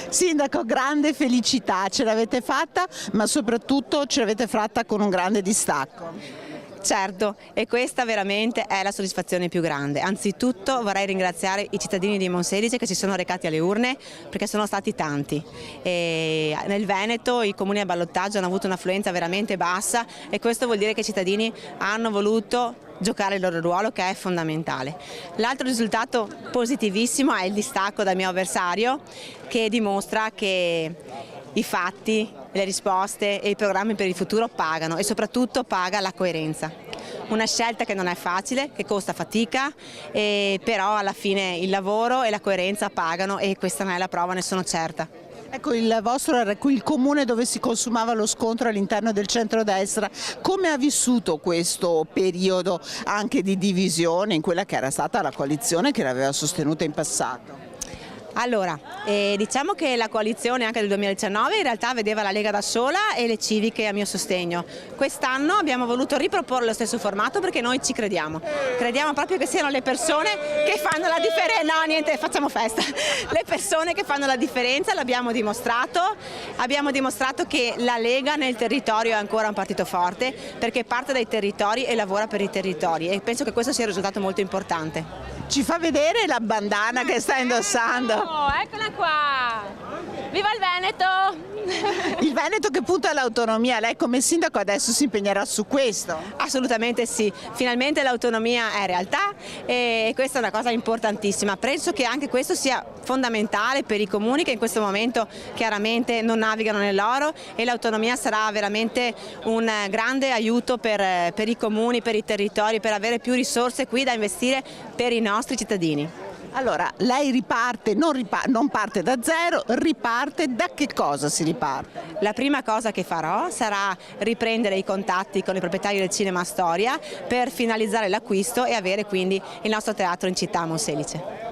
Sindaco, grande felicità, ce l'avete fatta, ma soprattutto ce l'avete fatta con un grande distacco. Certo, e questa veramente è la soddisfazione più grande. Anzitutto vorrei ringraziare i cittadini di Monselice che si sono recati alle urne, perché sono stati tanti. E nel Veneto i comuni a ballottaggio hanno avuto un'affluenza veramente bassa e questo vuol dire che i cittadini hanno voluto giocare il loro ruolo, che è fondamentale. L'altro risultato positivissimo è il distacco dal mio avversario, che dimostra che i fatti, le risposte e i programmi per il futuro pagano e soprattutto paga la coerenza. Una scelta che non è facile, che costa fatica, però alla fine il lavoro e la coerenza pagano e questa ne è la prova, ne sono certa. Ecco, il vostro era il comune dove si consumava lo scontro all'interno del centrodestra. Come ha vissuto questo periodo anche di divisione in quella che era stata la coalizione che l'aveva sostenuta in passato? Allora, diciamo che la coalizione anche del 2019 in realtà vedeva la Lega da sola e le civiche a mio sostegno. Quest'anno abbiamo voluto riproporre lo stesso formato perché noi ci crediamo. Crediamo proprio che siano le persone che fanno la differenza. No, niente, facciamo festa. Le persone che fanno la differenza, l'abbiamo dimostrato. Abbiamo dimostrato che la Lega nel territorio è ancora un partito forte perché parte dai territori e lavora per i territori e penso che questo sia un risultato molto importante. Ci fa vedere la bandana che sta indossando? Oh, eccola qua! Viva il Veneto! Il Veneto che punta all'autonomia, lei come sindaco adesso si impegnerà su questo? Assolutamente sì, finalmente l'autonomia è realtà e questa è una cosa importantissima. Penso che anche questo sia fondamentale per i comuni che in questo momento chiaramente non navigano nell'oro e l'autonomia sarà veramente un grande aiuto per i comuni, per i territori, per avere più risorse qui da investire per i nostri cittadini. Allora, lei riparte, non parte da zero, riparte da che cosa si riparte? La prima cosa che farò sarà riprendere i contatti con i proprietari del Cinema Storia per finalizzare l'acquisto e avere quindi il nostro teatro in città a Monselice.